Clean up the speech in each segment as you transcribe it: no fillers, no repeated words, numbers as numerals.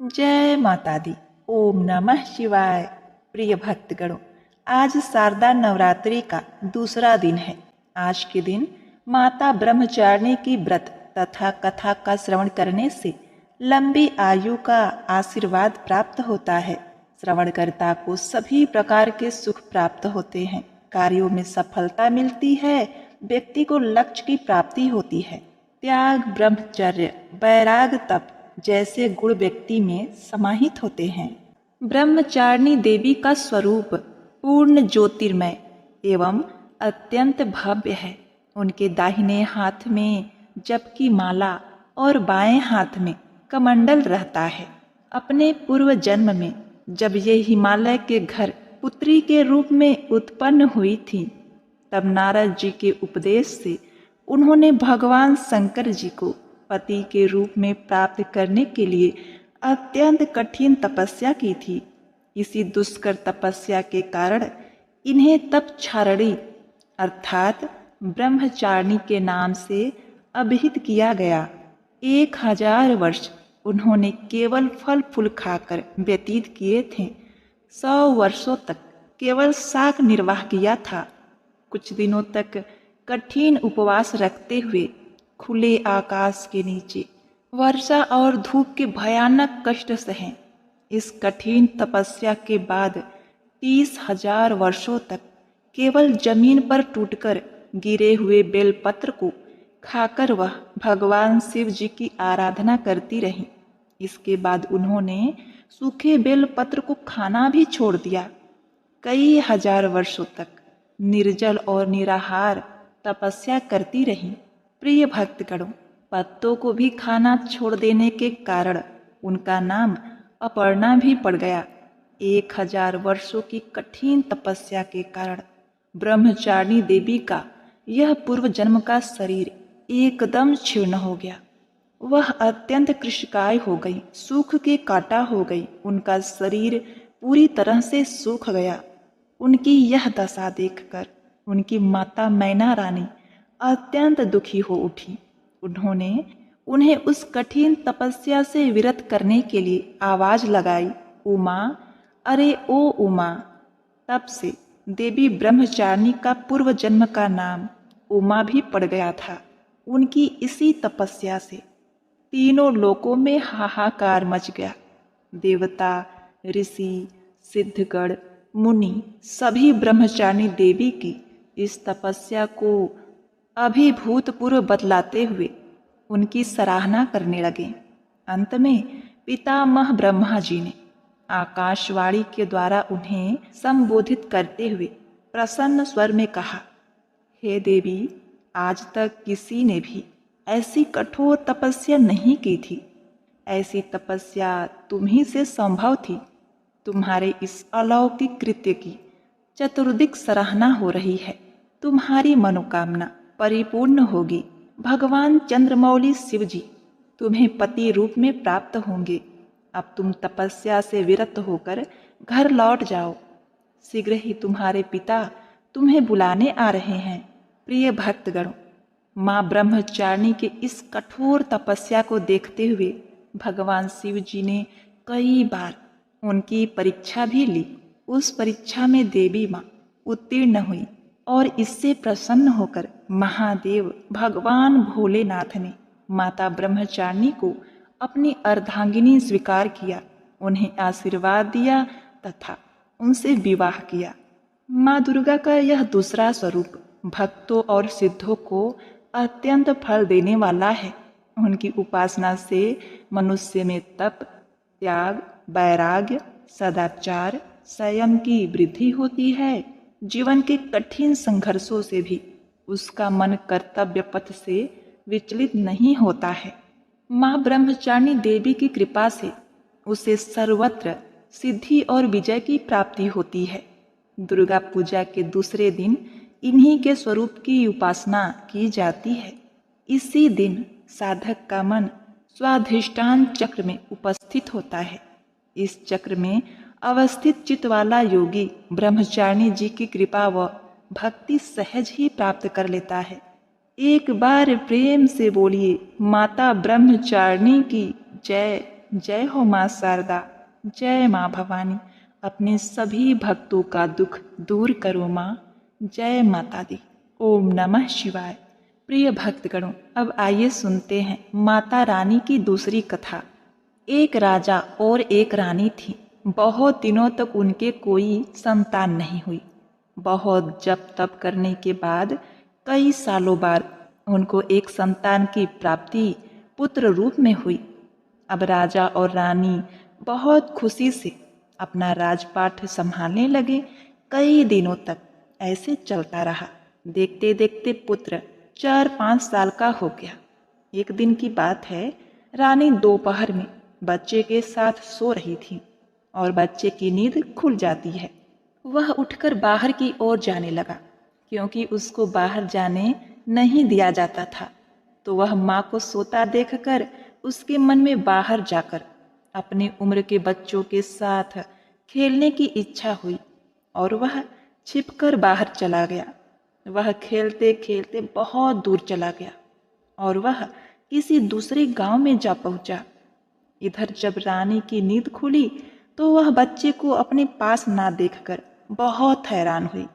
जय माता दी। ओम नमः शिवाय। प्रिय भक्तगणों, आज शारदा नवरात्रि का दूसरा दिन है। आज के दिन माता ब्रह्मचारिणी की व्रत तथा कथा का श्रवण करने से लंबी आयु का आशीर्वाद प्राप्त होता है। श्रवणकर्ता को सभी प्रकार के सुख प्राप्त होते हैं, कार्यों में सफलता मिलती है, व्यक्ति को लक्ष्य की प्राप्ति होती है। त्याग, ब्रह्मचर्य, वैराग, तप जैसे गुण व्यक्ति में समाहित होते हैं। ब्रह्मचारिणी देवी का स्वरूप पूर्ण ज्योतिर्मय एवं अत्यंत भव्य है। उनके दाहिने हाथ में जप की माला और बाएं हाथ में कमंडल रहता है। अपने पूर्व जन्म में जब ये हिमालय के घर पुत्री के रूप में उत्पन्न हुई थी, तब नारद जी के उपदेश से उन्होंने भगवान शंकर जी को पति के रूप में प्राप्त करने के लिए अत्यंत कठिन तपस्या की थी। इसी दुष्कर तपस्या के कारण इन्हें तपच्छारिणी अर्थात ब्रह्मचारिणी के नाम से अभिहित किया गया। 1000 वर्ष उन्होंने केवल फल फूल खाकर व्यतीत किए थे। 100 वर्षों तक केवल शाक निर्वाह किया था। कुछ दिनों तक कठिन उपवास रखते हुए खुले आकाश के नीचे वर्षा और धूप के भयानक कष्ट सहे। इस कठिन तपस्या के बाद 30,000 वर्षों तक केवल जमीन पर टूटकर गिरे हुए बेलपत्र को खाकर वह भगवान शिव जी की आराधना करती रही। इसके बाद उन्होंने सूखे बेलपत्र को खाना भी छोड़ दिया। कई हजार वर्षों तक निर्जल और निराहार तपस्या करती रही। प्रिय भक्तगणों, पत्तों को भी खाना छोड़ देने के कारण उनका नाम अपर्णा भी पड़ गया। 1000 वर्षों की कठिन तपस्या के कारण ब्रह्मचारिणी देवी का यह पूर्व जन्म का शरीर एकदम क्षीर्ण हो गया। वह अत्यंत कृशकाय हो गई, सूख के काटा हो गई। उनका शरीर पूरी तरह से सूख गया। उनकी यह दशा देखकर उनकी माता मैना रानी अत्यंत दुखी हो उठी। उन्होंने उन्हें उस कठिन तपस्या से विरत करने के लिए आवाज लगाई, उमा, अरे ओ उमा। तब से देवी ब्रह्मचारिणी का पूर्व जन्म का नाम उमा भी पड़ गया था। उनकी इसी तपस्या से तीनों लोकों में हाहाकार मच गया। देवता, ऋषि, सिद्धगण, मुनि सभी ब्रह्मचारिणी देवी की इस तपस्या को अभिभूतपूर्व बतलाते हुए उनकी सराहना करने लगे। अंत में पितामह ब्रह्मा जी ने आकाशवाणी के द्वारा उन्हें संबोधित करते हुए प्रसन्न स्वर में कहा, हे देवी, आज तक किसी ने भी ऐसी कठोर तपस्या नहीं की थी। ऐसी तपस्या तुम्ही से संभव थी। तुम्हारे इस अलौकिक कृत्य की चतुर्दिक सराहना हो रही है। तुम्हारी मनोकामना परिपूर्ण होगी। भगवान चंद्रमौली शिव जी तुम्हें पति रूप में प्राप्त होंगे। अब तुम तपस्या से विरत होकर घर लौट जाओ। शीघ्र ही तुम्हारे पिता तुम्हें बुलाने आ रहे हैं। प्रिय भक्तगणों, माँ ब्रह्मचारिणी के इस कठोर तपस्या को देखते हुए भगवान शिव जी ने कई बार उनकी परीक्षा भी ली। उस परीक्षा में देवी माँ उत्तीर्ण हुई और इससे प्रसन्न होकर महादेव भगवान भोलेनाथ ने माता ब्रह्मचारिणी को अपनी अर्धांगिनी स्वीकार किया, उन्हें आशीर्वाद दिया तथा उनसे विवाह किया। माँ दुर्गा का यह दूसरा स्वरूप भक्तों और सिद्धों को अत्यंत फल देने वाला है। उनकी उपासना से मनुष्य में तप, त्याग, वैराग्य, सदाचार, संयम की वृद्धि होती है। जीवन के कठिन संघर्षों से भी उसका मन कर्तव्य पथ से विचलित नहीं होता है। माँ ब्रह्मचारिणी देवी की कृपा से उसे सर्वत्र सिद्धि और विजय की प्राप्ति होती है। दुर्गा पूजा के दूसरे दिन इन्हीं के स्वरूप की उपासना की जाती है। इसी दिन साधक का मन स्वाधिष्ठान चक्र में उपस्थित होता है। इस चक्र में अवस्थित चित्त वाला योगी ब्रह्मचारिणी जी की कृपा व भक्ति सहज ही प्राप्त कर लेता है। एक बार प्रेम से बोलिए, माता ब्रह्मचारिणी की जय जय हो माँ शारदा, जय माँ भवानी, अपने सभी भक्तों का दुख दूर करो माँ, जय माता दी। ओम नमः शिवाय। प्रिय भक्तगणों, अब आइए सुनते हैं माता रानी की दूसरी कथा। एक राजा और एक रानी थी। बहुत दिनों तक उनके कोई संतान नहीं हुई। बहुत जप तप करने के बाद कई सालों बाद उनको एक संतान की प्राप्ति पुत्र रूप में हुई। अब राजा और रानी बहुत खुशी से अपना राजपाट संभालने लगे। कई दिनों तक ऐसे चलता रहा। देखते देखते पुत्र 4-5 साल का हो गया। एक दिन की बात है, रानी दोपहर में बच्चे के साथ सो रही थी और बच्चे की नींद खुल जाती है। वह उठकर बाहर की ओर जाने लगा, क्योंकि उसको बाहर जाने नहीं दिया जाता था। तो वह माँ को सोता देखकर उसके मन में बाहर जाकर अपनी उम्र के बच्चों के साथ खेलने की इच्छा हुई और वह छिपकर बाहर चला गया। वह खेलते खेलते बहुत दूर चला गया और वह किसी दूसरे गांव में जा पहुंचा। इधर जब रानी की नींद खुली तो वह बच्चे को अपने पास ना देखकर बहुत हैरान हुई।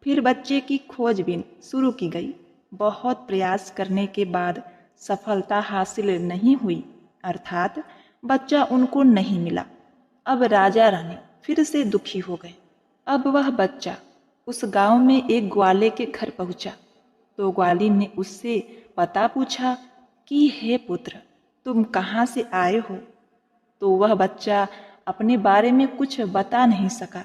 फिर बच्चे की खोजबीन शुरू की गई। बहुत प्रयास करने के बाद सफलता हासिल नहीं हुई, अर्थात बच्चा उनको नहीं मिला। अब राजा रानी फिर से दुखी हो गए। अब वह बच्चा उस गांव में एक ग्वाले के घर पहुंचा। तो ग्वाली ने उससे पता पूछा कि हे पुत्र, तुम कहाँ से आए हो? तो वह बच्चा अपने बारे में कुछ बता नहीं सका,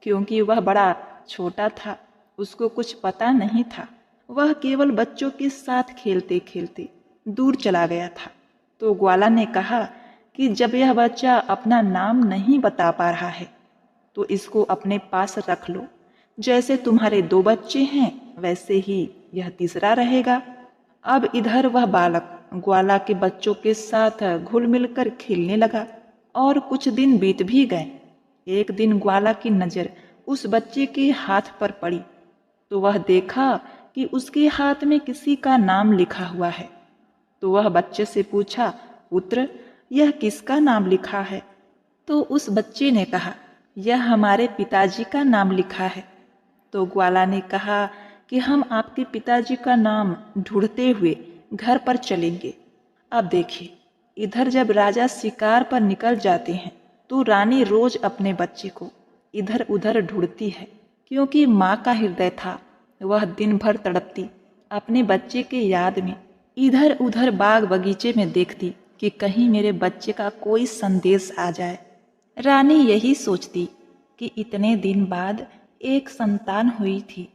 क्योंकि वह बड़ा छोटा था, उसको कुछ पता नहीं था। वह केवल बच्चों के साथ खेलते खेलते दूर चला गया था। तो ग्वाला ने कहा कि जब यह बच्चा अपना नाम नहीं बता पा रहा है तो इसको अपने पास रख लो। जैसे तुम्हारे 2 बच्चे हैं वैसे ही यह तीसरा रहेगा। अब इधर वह बालक ग्वाला के बच्चों के साथ घुल मिलकर खेलने लगा और कुछ दिन बीत भी गए। एक दिन ग्वाला की नजर उस बच्चे के हाथ पर पड़ी तो वह देखा कि उसके हाथ में किसी का नाम लिखा हुआ है। तो वह बच्चे से पूछा, पुत्र, यह किसका नाम लिखा है? तो उस बच्चे ने कहा, यह हमारे पिताजी का नाम लिखा है। तो ग्वाला ने कहा कि हम आपके पिताजी का नाम ढूंढते हुए घर पर चलेंगे। अब देखिए, इधर जब राजा शिकार पर निकल जाते हैं तो रानी रोज अपने बच्चे को इधर उधर ढूंढती है, क्योंकि माँ का हृदय था। वह दिन भर तड़पती अपने बच्चे के याद में, इधर उधर बाग बगीचे में देखती कि कहीं मेरे बच्चे का कोई संदेश आ जाए। रानी यही सोचती कि इतने दिन बाद एक संतान हुई थी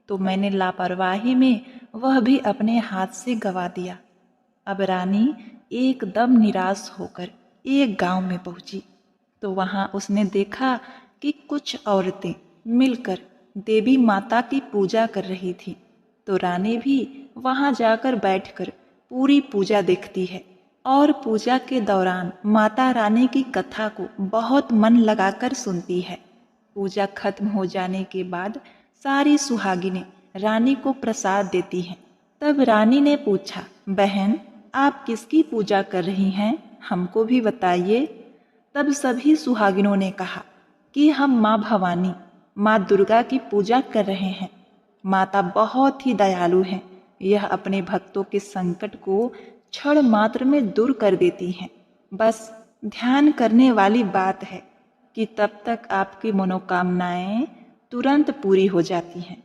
तो मैंने लापरवाही में वह भी अपने हाथ से गंवा दिया। अब रानी एकदम निराश होकर एक गांव में पहुंची तो वहां उसने देखा कि कुछ औरतें मिलकर देवी माता की पूजा कर रही थी। तो रानी भी वहां जाकर बैठकर पूरी पूजा देखती है और पूजा के दौरान माता रानी की कथा को बहुत मन लगाकर सुनती है। पूजा खत्म हो जाने के बाद सारी सुहागिनें रानी को प्रसाद देती हैं। तब रानी ने पूछा, बहन, आप किसकी पूजा कर रही हैं? हमको भी बताइए। तब सभी सुहागिनों ने कहा कि हम माँ भवानी, माँ दुर्गा की पूजा कर रहे हैं। माता बहुत ही दयालु हैं। यह अपने भक्तों के संकट को क्षण मात्र में दूर कर देती हैं। बस ध्यान करने वाली बात है कि तब तक आपकी मनोकामनाएं तुरंत पूरी हो जाती हैं।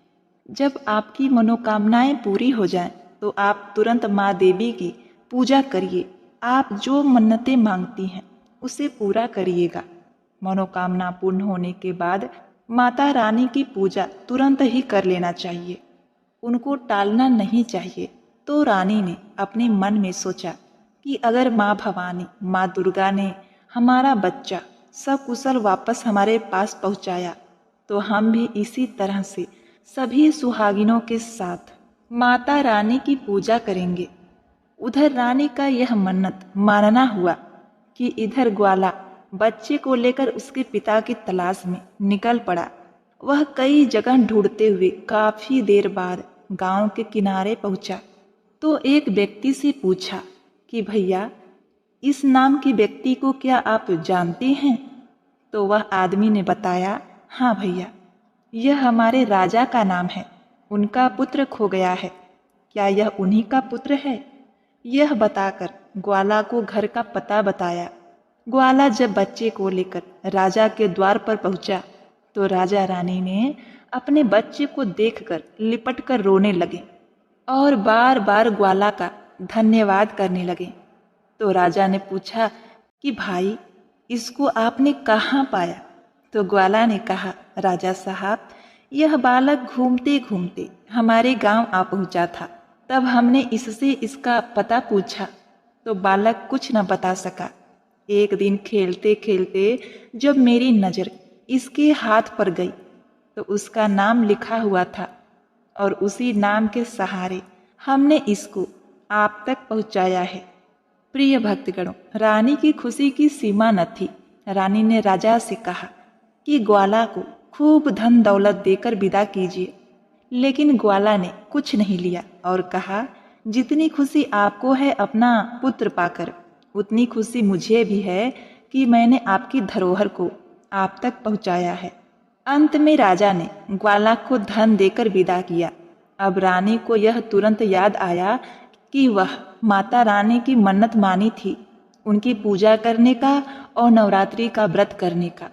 जब आपकी मनोकामनाएं पूरी हो जाएं तो आप तुरंत माँ देवी की पूजा करिए। आप जो मन्नतें मांगती हैं उसे पूरा करिएगा। मनोकामना पूर्ण होने के बाद माता रानी की पूजा तुरंत ही कर लेना चाहिए, उनको टालना नहीं चाहिए। तो रानी ने अपने मन में सोचा कि अगर माँ भवानी, माँ दुर्गा ने हमारा बच्चा सकुशल वापस हमारे पास पहुँचाया तो हम भी इसी तरह से सभी सुहागिनों के साथ माता रानी की पूजा करेंगे। उधर रानी का यह मन्नत मानना हुआ कि इधर ग्वाला बच्चे को लेकर उसके पिता की तलाश में निकल पड़ा। वह कई जगह ढूंढते हुए काफी देर बाद गांव के किनारे पहुंचा तो एक व्यक्ति से पूछा कि भैया, इस नाम के व्यक्ति को क्या आप जानते हैं? तो वह आदमी ने बताया, हाँ भैया, यह हमारे राजा का नाम है। उनका पुत्र खो गया है। क्या यह उन्हीं का पुत्र है? यह बताकर ग्वाला को घर का पता बताया। ग्वाला जब बच्चे को लेकर राजा के द्वार पर पहुंचा तो राजा रानी ने अपने बच्चे को देखकर लिपट कर रोने लगे और बार बार ग्वाला का धन्यवाद करने लगे। तो राजा ने पूछा कि भाई, इसको आपने कहाँ पाया? तो ग्वाला ने कहा, राजा साहब, यह बालक घूमते घूमते हमारे गांव आ पहुंचा था। तब हमने इससे इसका पता पूछा तो बालक कुछ न बता सका। एक दिन खेलते खेलते जब मेरी नज़र इसके हाथ पर गई तो उसका नाम लिखा हुआ था और उसी नाम के सहारे हमने इसको आप तक पहुंचाया है। प्रिय भक्तगणों, रानी की खुशी की सीमा न थी। रानी ने राजा से कहा कि ग्वाला को खूब धन दौलत देकर विदा कीजिए, लेकिन ग्वाला ने कुछ नहीं लिया और कहा, जितनी खुशी आपको है अपना पुत्र पाकर, उतनी खुशी मुझे भी है कि मैंने आपकी धरोहर को आप तक पहुंचाया है। अंत में राजा ने ग्वाला को धन देकर विदा किया। अब रानी को यह तुरंत याद आया कि वह माता रानी की मन्नत मानी थी, उनकी पूजा करने का और नवरात्रि का व्रत करने का।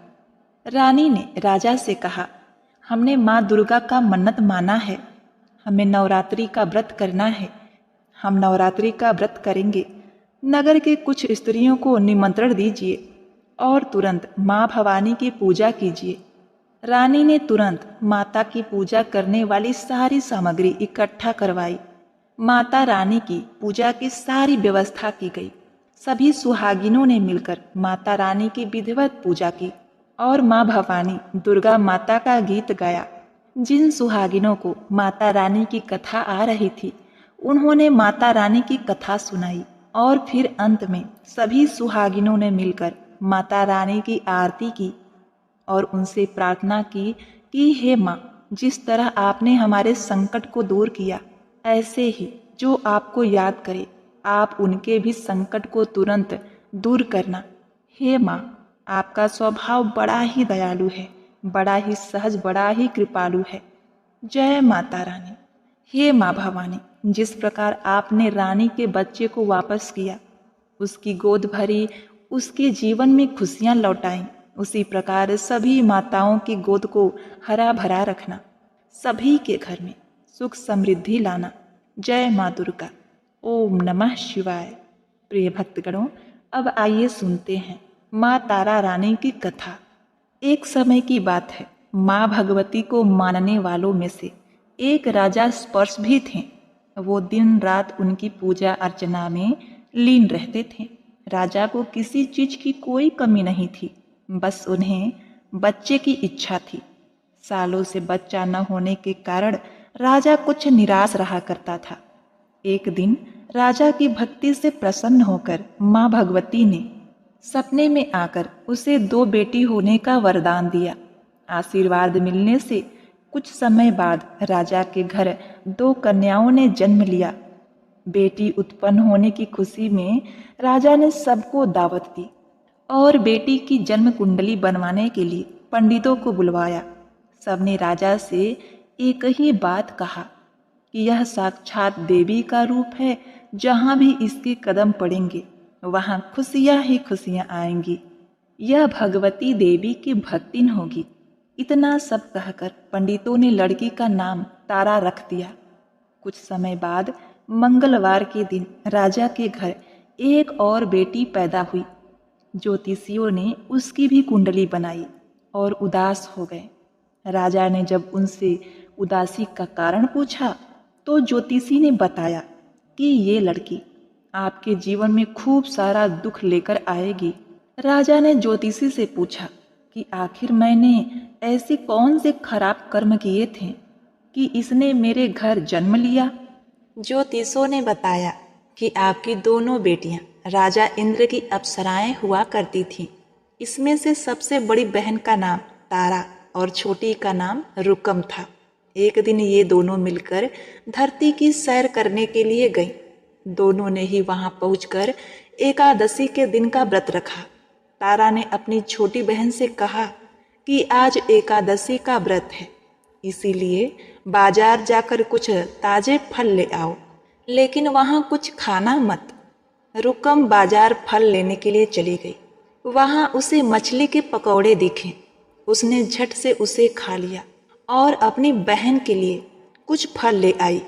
रानी ने राजा से कहा, हमने माँ दुर्गा का मन्नत माना है, हमें नवरात्रि का व्रत करना है। हम नवरात्रि का व्रत करेंगे। नगर के कुछ स्त्रियों को निमंत्रण दीजिए और तुरंत माँ भवानी की पूजा कीजिए। रानी ने तुरंत माता की पूजा करने वाली सारी सामग्री इकट्ठा करवाई। माता रानी की पूजा की सारी व्यवस्था की गई। सभी सुहागिनों ने मिलकर माता रानी की विधिवत पूजा की और माँ भवानी दुर्गा माता का गीत गाया। जिन सुहागिनों को माता रानी की कथा आ रही थी, उन्होंने माता रानी की कथा सुनाई और फिर अंत में सभी सुहागिनों ने मिलकर माता रानी की आरती की और उनसे प्रार्थना की कि हे माँ, जिस तरह आपने हमारे संकट को दूर किया, ऐसे ही जो आपको याद करे आप उनके भी संकट को तुरंत दूर करना। हे माँ, आपका स्वभाव बड़ा ही दयालु है, बड़ा ही सहज, बड़ा ही कृपालु है। जय माता रानी। हे माँ भवानी, जिस प्रकार आपने रानी के बच्चे को वापस किया, उसकी गोद भरी, उसके जीवन में खुशियाँ लौटाई, उसी प्रकार सभी माताओं की गोद को हरा भरा रखना, सभी के घर में सुख समृद्धि लाना। जय माँ दुर्गा। ओम नमः शिवाय। प्रिय भक्तगणों, अब आइए सुनते हैं माँ तारा रानी की कथा। एक समय की बात है, माँ भगवती को मानने वालों में से एक राजा स्पर्श भी थे। वो दिन रात उनकी पूजा अर्चना में लीन रहते थे। राजा को किसी चीज की कोई कमी नहीं थी, बस उन्हें बच्चे की इच्छा थी। सालों से बच्चा न होने के कारण राजा कुछ निराश रहा करता था। एक दिन राजा की भक्ति से प्रसन्न होकर माँ भगवती ने सपने में आकर उसे 2 बेटी होने का वरदान दिया। आशीर्वाद मिलने से कुछ समय बाद राजा के घर 2 कन्याओं ने जन्म लिया। बेटी उत्पन्न होने की खुशी में राजा ने सबको दावत दी और बेटी की जन्म कुंडली बनवाने के लिए पंडितों को बुलवाया। सबने राजा से एक ही बात कहा कि यह साक्षात देवी का रूप है, जहाँ भी इसके कदम पड़ेंगे वहाँ खुशियाँ ही खुशियाँ आएंगी। यह भगवती देवी की भक्तिन होगी। इतना सब कहकर पंडितों ने लड़की का नाम तारा रख दिया। कुछ समय बाद मंगलवार के दिन राजा के घर एक और बेटी पैदा हुई। ज्योतिषियों ने उसकी भी कुंडली बनाई और उदास हो गए। राजा ने जब उनसे उदासी का कारण पूछा तो ज्योतिषी ने बताया कि ये लड़की आपके जीवन में खूब सारा दुख लेकर आएगी। राजा ने ज्योतिषी से पूछा कि आखिर मैंने ऐसे कौन से खराब कर्म किए थे कि इसने मेरे घर जन्म लिया। ज्योतिषों ने बताया कि आपकी दोनों बेटियां राजा इंद्र की अप्सराएं हुआ करती थीं। इसमें से सबसे बड़ी बहन का नाम तारा और छोटी का नाम रुकम था। एक दिन ये दोनों मिलकर धरती की सैर करने के लिए गईं। दोनों ने ही वहां पहुंचकर एकादशी के दिन का व्रत रखा। तारा ने अपनी छोटी बहन से कहा कि आज एकादशी का व्रत है, इसीलिए बाजार जाकर कुछ ताजे फल ले आओ, लेकिन वहाँ कुछ खाना मत। रुकम बाजार फल लेने के लिए चली गई। वहाँ उसे मछली के पकौड़े दिखे। उसने झट से उसे खा लिया और अपनी बहन के लिए कुछ फल ले आई।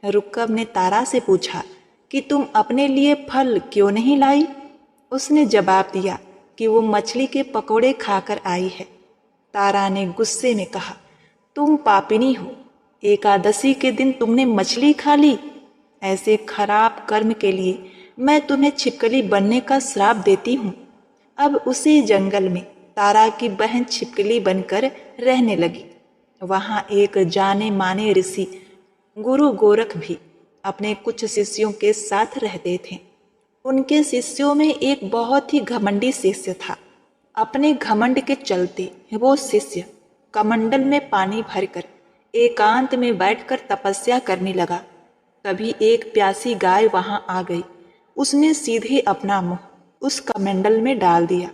रुकम ने तारा से पूछा कि तुम अपने लिए फल क्यों नहीं लाई? उसने जवाब दिया कि वो मछली के पकौड़े खाकर आई है। तारा ने गुस्से में कहा, तुम पापिनी हो, एकादशी के दिन तुमने मछली खा ली। ऐसे खराब कर्म के लिए मैं तुम्हें छिपकली बनने का श्राप देती हूँ। अब उसी जंगल में तारा की बहन छिपकली बनकर रहने लगी। वहाँ एक जाने माने ऋषि गुरु गोरख भी अपने कुछ शिष्यों के साथ रहते थे। उनके शिष्यों में एक बहुत ही घमंडी शिष्य था। अपने घमंड के चलते वो शिष्य कमंडल में पानी भरकर एकांत में बैठकर तपस्या करने लगा। तभी एक प्यासी गाय वहां आ गई। उसने सीधे अपना मुंह उस कमंडल में डाल दिया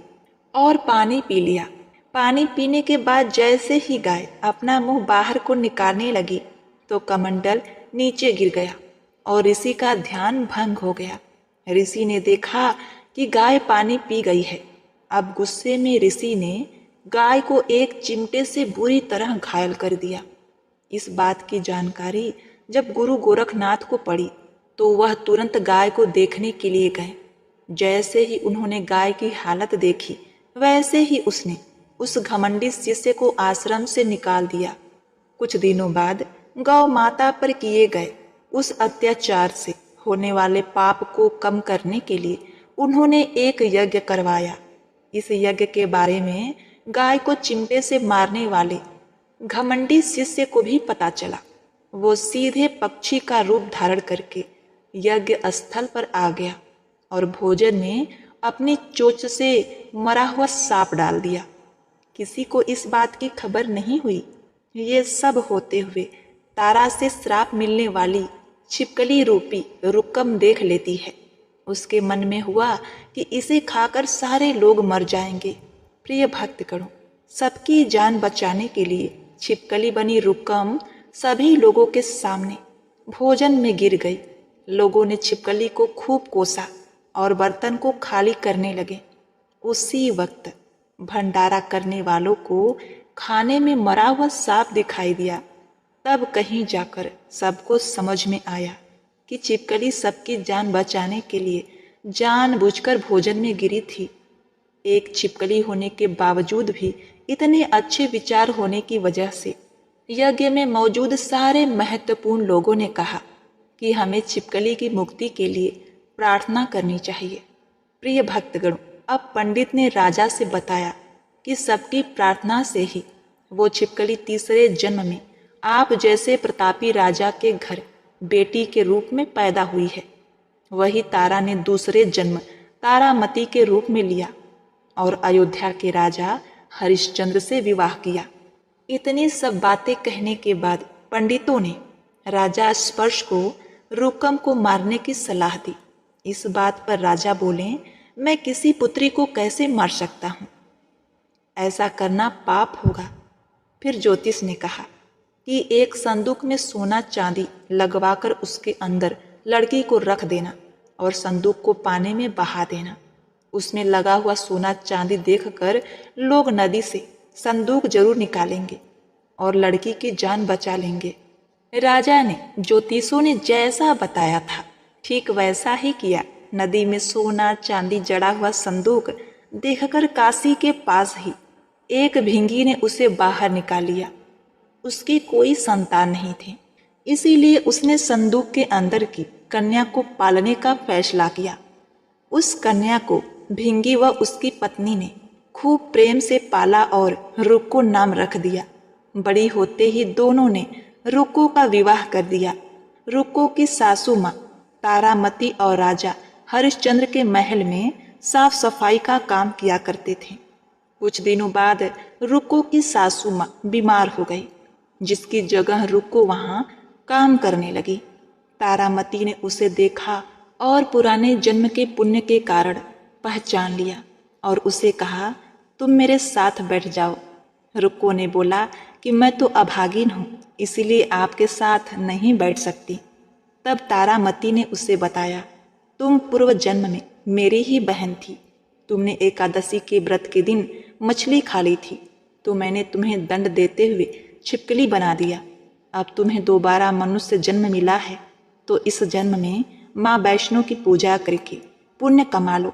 और पानी पी लिया। पानी पीने के बाद जैसे ही गाय अपना मुंह बाहर को निकालने लगी तो कमंडल नीचे गिर गया और ऋषि का ध्यान भंग हो गया। ऋषि ने देखा कि गाय पानी पी गई है। अब गुस्से में ऋषि ने गाय को एक चिमटे से बुरी तरह घायल कर दिया। इस बात की जानकारी जब गुरु गोरखनाथ को पड़ी तो वह तुरंत गाय को देखने के लिए गए। जैसे ही उन्होंने गाय की हालत देखी वैसे ही उसने उस घमंडी शिष्य को आश्रम से निकाल दिया। कुछ दिनों बाद गौ माता पर किए गए उस अत्याचार से होने वाले पाप को कम करने के लिए उन्होंने एक यज्ञ करवाया। इस यज्ञ के बारे में गाय को चिमटे से मारने वाले घमंडी शिष्य को भी पता चला। वो सीधे पक्षी का रूप धारण करके यज्ञ स्थल पर आ गया और भोजन में अपनी चोंच से मरा हुआ सांप डाल दिया। किसी को इस बात की खबर नहीं हुई। ये सब होते हुए तारा से श्राप मिलने वाली छिपकली रूपी रुकम देख लेती है। उसके मन में हुआ कि इसे खाकर सारे लोग मर जाएंगे। प्रिय भक्तगणों, सबकी जान बचाने के लिए छिपकली बनी रुकम सभी लोगों के सामने भोजन में गिर गई। लोगों ने छिपकली को खूब कोसा और बर्तन को खाली करने लगे। उसी वक्त भंडारा करने वालों को खाने में मरा हुआ सांप दिखाई दिया। तब कहीं जाकर सबको समझ में आया कि छिपकली सबकी जान बचाने के लिए जानबूझकर भोजन में गिरी थी। एक छिपकली होने के बावजूद भी इतने अच्छे विचार होने की वजह से यज्ञ में मौजूद सारे महत्वपूर्ण लोगों ने कहा कि हमें छिपकली की मुक्ति के लिए प्रार्थना करनी चाहिए। प्रिय भक्तगणों, अब पंडित ने राजा से बताया कि सबकी प्रार्थना से ही वो छिपकली तीसरे जन्म में आप जैसे प्रतापी राजा के घर बेटी के रूप में पैदा हुई है। वही तारा ने दूसरे जन्म तारामती के रूप में लिया और अयोध्या के राजा हरिश्चंद्र से विवाह किया। इतनी सब बातें कहने के बाद पंडितों ने राजा स्पर्श को रुकम को मारने की सलाह दी। इस बात पर राजा बोले, मैं किसी पुत्री को कैसे मार सकता हूँ? ऐसा करना पाप होगा। फिर ज्योतिष ने कहा कि एक संदूक में सोना चांदी लगवाकर उसके अंदर लड़की को रख देना और संदूक को पानी में बहा देना। उसमें लगा हुआ सोना चांदी देखकर लोग नदी से संदूक जरूर निकालेंगे और लड़की की जान बचा लेंगे। राजा ने ज्योतिषों ने जैसा बताया था ठीक वैसा ही किया। नदी में सोना चांदी जड़ा हुआ संदूक देखकर काशी के पास ही एक भिंगी ने उसे बाहर निकाल लिया। उसकी कोई संतान नहीं थी, इसीलिए उसने संदूक के अंदर की कन्या को पालने का फैसला किया। उस कन्या को भिंगी व उसकी पत्नी ने खूब प्रेम से पाला और रुक्को नाम रख दिया। बड़ी होते ही दोनों ने रुक्को का विवाह कर दिया। रुक्को की सासू माँ तारामती और राजा हरिश्चंद्र के महल में साफ सफाई का काम किया करते थे। कुछ दिनों बाद रुक्को की सासू माँ बीमार हो गई, जिसकी जगह रुक्को वहाँ काम करने लगी। तारामती ने उसे देखा और पुराने जन्म के पुण्य के कारण पहचान लिया और उसे कहा, तुम मेरे साथ बैठ जाओ। रुक्को ने बोला कि मैं तो अभागिन हूँ, इसीलिए आपके साथ नहीं बैठ सकती। तब तारामती ने उसे बताया, तुम पूर्व जन्म में मेरी ही बहन थी। तुमने एकादशी के व्रत के दिन मछली खा ली थी, तो मैंने तुम्हें दंड देते हुए छिपकली बना दिया। अब तुम्हें दोबारा मनुष्य जन्म मिला है, तो इस जन्म में माँ वैष्णो की पूजा करके पुण्य कमा लो।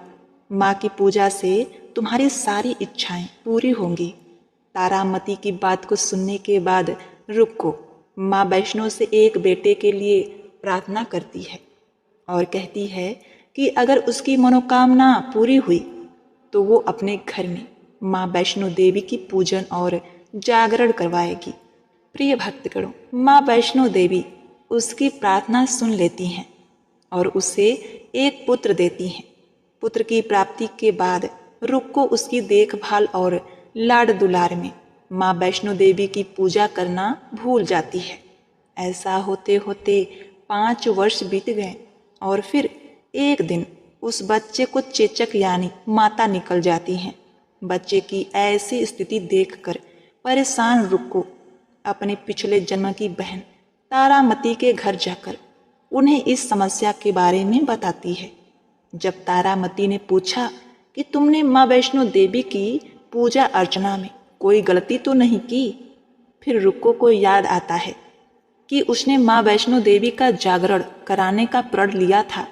माँ की पूजा से तुम्हारी सारी इच्छाएं पूरी होंगी। तारामती की बात को सुनने के बाद रुक्को माँ वैष्णो से एक बेटे के लिए प्रार्थना करती है और कहती है कि अगर उसकी मनोकामना पूरी हुई तो वो अपने घर में माँ वैष्णो देवी की पूजन और जागरण करवाएगी। प्रिय भक्तगणों, माँ वैष्णो देवी उसकी प्रार्थना सुन लेती हैं और उसे एक पुत्र देती हैं। पुत्र की प्राप्ति के बाद रुक्को उसकी देखभाल और लाड दुलार में माँ वैष्णो देवी की पूजा करना भूल जाती है। ऐसा होते होते 5 वर्ष बीत गए और फिर एक दिन उस बच्चे को चेचक यानी माता निकल जाती हैं। बच्चे की ऐसी स्थिति देखकर परेशान रुक्को अपने पिछले जन्म की बहन तारामती के घर जाकर उन्हें इस समस्या के बारे में बताती है। जब तारामती ने पूछा कि तुमने माँ वैष्णो देवी की पूजा अर्चना में कोई गलती तो नहीं की, फिर रुक्को को याद आता है कि उसने माँ वैष्णो देवी का जागरण कराने का प्रण लिया था।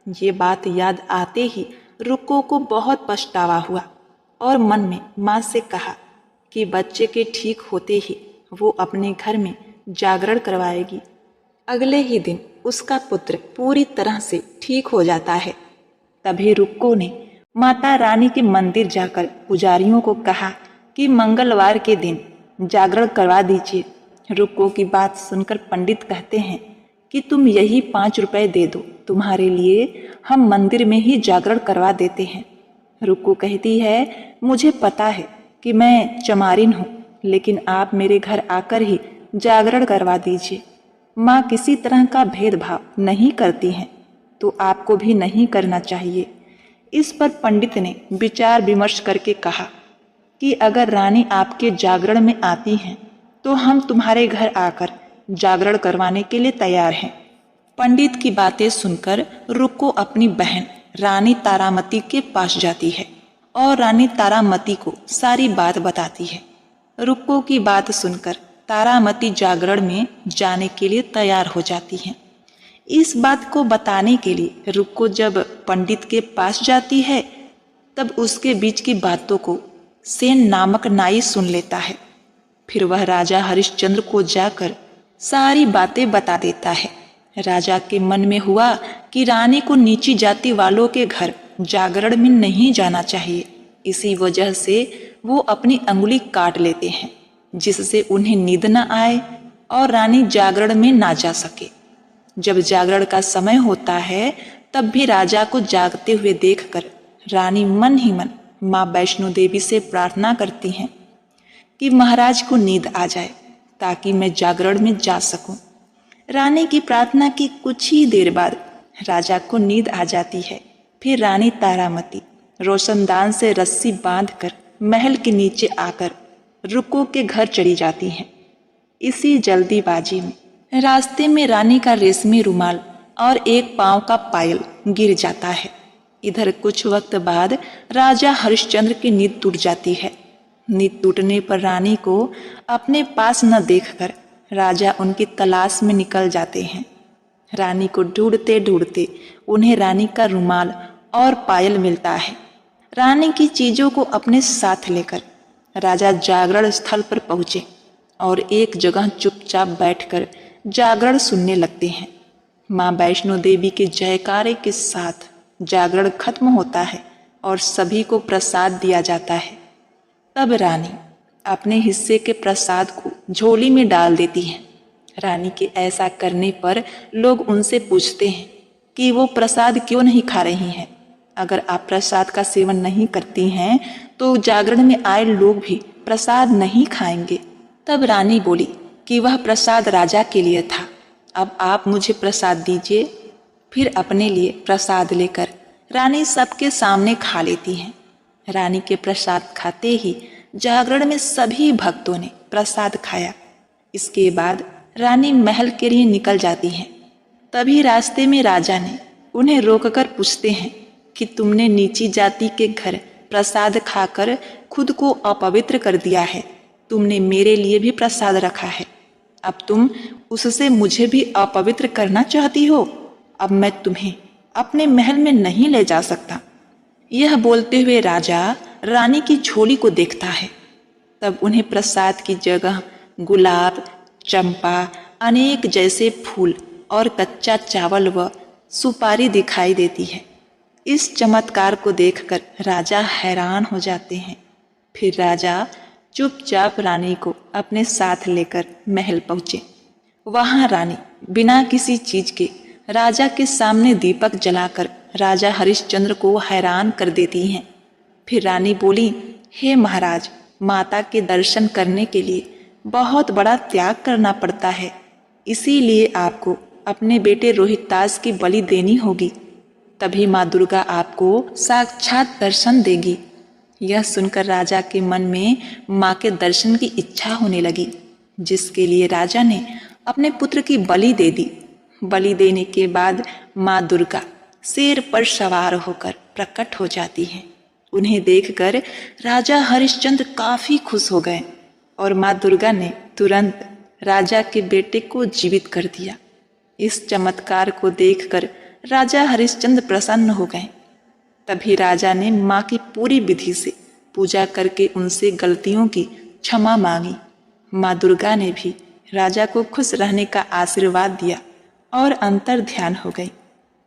ये बात याद आते ही रुक्को को बहुत पछतावा हुआ और मन में माँ से कहा कि बच्चे के ठीक होते ही वो अपने घर में जागरण करवाएगी। अगले ही दिन उसका पुत्र पूरी तरह से ठीक हो जाता है। तभी रुक्को ने माता रानी के मंदिर जाकर पुजारियों को कहा कि मंगलवार के दिन जागरण करवा दीजिए। रुक्को की बात सुनकर पंडित कहते हैं कि तुम यही 5 रुपए दे दो, तुम्हारे लिए हम मंदिर में ही जागरण करवा देते हैं। रुक्को कहती है, मुझे पता है कि मैं चमारिन हूँ, लेकिन आप मेरे घर आकर ही जागरण करवा दीजिए। माँ किसी तरह का भेदभाव नहीं करती हैं, तो आपको भी नहीं करना चाहिए। इस पर पंडित ने विचार विमर्श करके कहा कि अगर रानी आपके जागरण में आती हैं तो हम तुम्हारे घर आकर जागरण करवाने के लिए तैयार हैं। पंडित की बातें सुनकर रुक्को अपनी बहन रानी तारामती के पास जाती है और रानी तारामती को सारी बात बताती है। रुक्को की बात सुनकर तारामती जागरण में जाने के लिए तैयार हो जाती है। इस बात को बताने के लिए रुक्को जब पंडित के पास जाती है तब उसके बीच की बातों को सेन नामक नाई सुन लेता है। फिर वह राजा हरिश्चंद्र को जाकर सारी बातें बता देता है। राजा के मन में हुआ कि रानी को नीची जाति वालों के घर जागरण में नहीं जाना चाहिए। इसी वजह से वो अपनी अंगुली काट लेते हैं, जिससे उन्हें नींद न आए और रानी जागरण में ना जा सके। जब जागरण का समय होता है तब भी राजा को जागते हुए देखकर रानी मन ही मन माँ वैष्णो देवी से प्रार्थना करती हैं कि महाराज को नींद आ जाए ताकि मैं जागरण में जा सकूं। रानी की प्रार्थना की कुछ ही देर बाद राजा को नींद आ जाती है। फिर रानी तारामती रोशनदान से रस्सी बांधकर महल के नीचे आकर रुक्को के घर चली जाती हैं। इसी जल्दीबाजी में रास्ते में रानी का रेशमी रुमाल और एक पांव का पायल गिर जाता है। इधर कुछ वक्त बाद राजा हरिश्चंद्र की नींद टूट जाती है। नींद टूटने पर रानी को अपने पास न देखकर राजा उनकी तलाश में निकल जाते हैं। रानी को ढूंढते ढूंढते उन्हें रानी का रुमाल और पायल मिलता है। रानी की चीजों को अपने साथ लेकर राजा जागरण स्थल पर पहुंचे और एक जगह चुपचाप बैठकर जागरण सुनने लगते हैं। माँ वैष्णो देवी के जयकारे के साथ जागरण खत्म होता है और सभी को प्रसाद दिया जाता है। तब रानी अपने हिस्से के प्रसाद को झोली में डाल देती है। रानी के ऐसा करने पर लोग उनसे पूछते हैं कि वो प्रसाद क्यों नहीं खा रही हैं। अगर आप प्रसाद का सेवन नहीं करती हैं तो जागरण में आए लोग भी प्रसाद नहीं खाएंगे। तब रानी बोली कि वह प्रसाद राजा के लिए था, अब आप मुझे प्रसाद दीजिए। फिर अपने लिए प्रसाद लेकर रानी सबके सामने खा लेती हैं। रानी के प्रसाद खाते ही जागरण में सभी भक्तों ने प्रसाद खाया। इसके बाद रानी महल के लिए निकल जाती हैं। तभी रास्ते में राजा ने उन्हें रोककर पूछते हैं कि तुमने नीची जाति के घर प्रसाद खाकर खुद को अपवित्र कर दिया है। तुमने मेरे लिए भी प्रसाद रखा है, अब तुम उससे मुझे भी अपवित्र करना चाहती हो। अब मैं तुम्हें अपने महल में नहीं ले जा सकता। यह बोलते हुए राजा रानी की झोली को देखता है। तब उन्हें प्रसाद की जगह गुलाब, चंपा, अनेक जैसे फूल और कच्चा चावल व सुपारी दिखाई देती है। इस चमत्कार को देखकर राजा हैरान हो जाते हैं। फिर राजा चुपचाप रानी को अपने साथ लेकर महल पहुंचे। वहां रानी बिना किसी चीज के राजा के सामने दीपक जलाकर राजा हरिश्चंद्र को हैरान कर देती हैं। फिर रानी बोली, हे महाराज, माता के दर्शन करने के लिए बहुत बड़ा त्याग करना पड़ता है, इसीलिए आपको अपने बेटे रोहितास की बलि देनी होगी, तभी माँ दुर्गा आपको साक्षात दर्शन देगी। यह सुनकर राजा के मन में माँ के दर्शन की इच्छा होने लगी, जिसके लिए राजा ने अपने पुत्र की बलि दे दी। बलि देने के बाद माँ दुर्गा शेर पर सवार होकर प्रकट हो जाती हैं। उन्हें देखकर राजा हरिश्चंद्र काफी खुश हो गए और माँ दुर्गा ने तुरंत राजा के बेटे को जीवित कर दिया। इस चमत्कार को देखकर राजा हरिश्चंद्र प्रसन्न हो गए। तभी राजा ने माँ की पूरी विधि से पूजा करके उनसे गलतियों की क्षमा मांगी। माँ दुर्गा ने भी राजा को खुश रहने का आशीर्वाद दिया और अंतर ध्यान हो गई।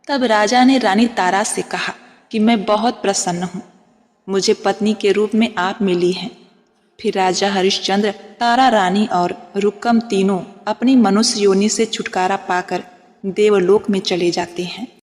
तब राजा ने रानी तारा से कहा कि मैं बहुत प्रसन्न हूँ, मुझे पत्नी के रूप में आप मिली हैं। फिर राजा हरिश्चंद्र, तारा रानी और रुक्कम तीनों अपनी मनुष्य योनि से छुटकारा पाकर देवलोक में चले जाते हैं।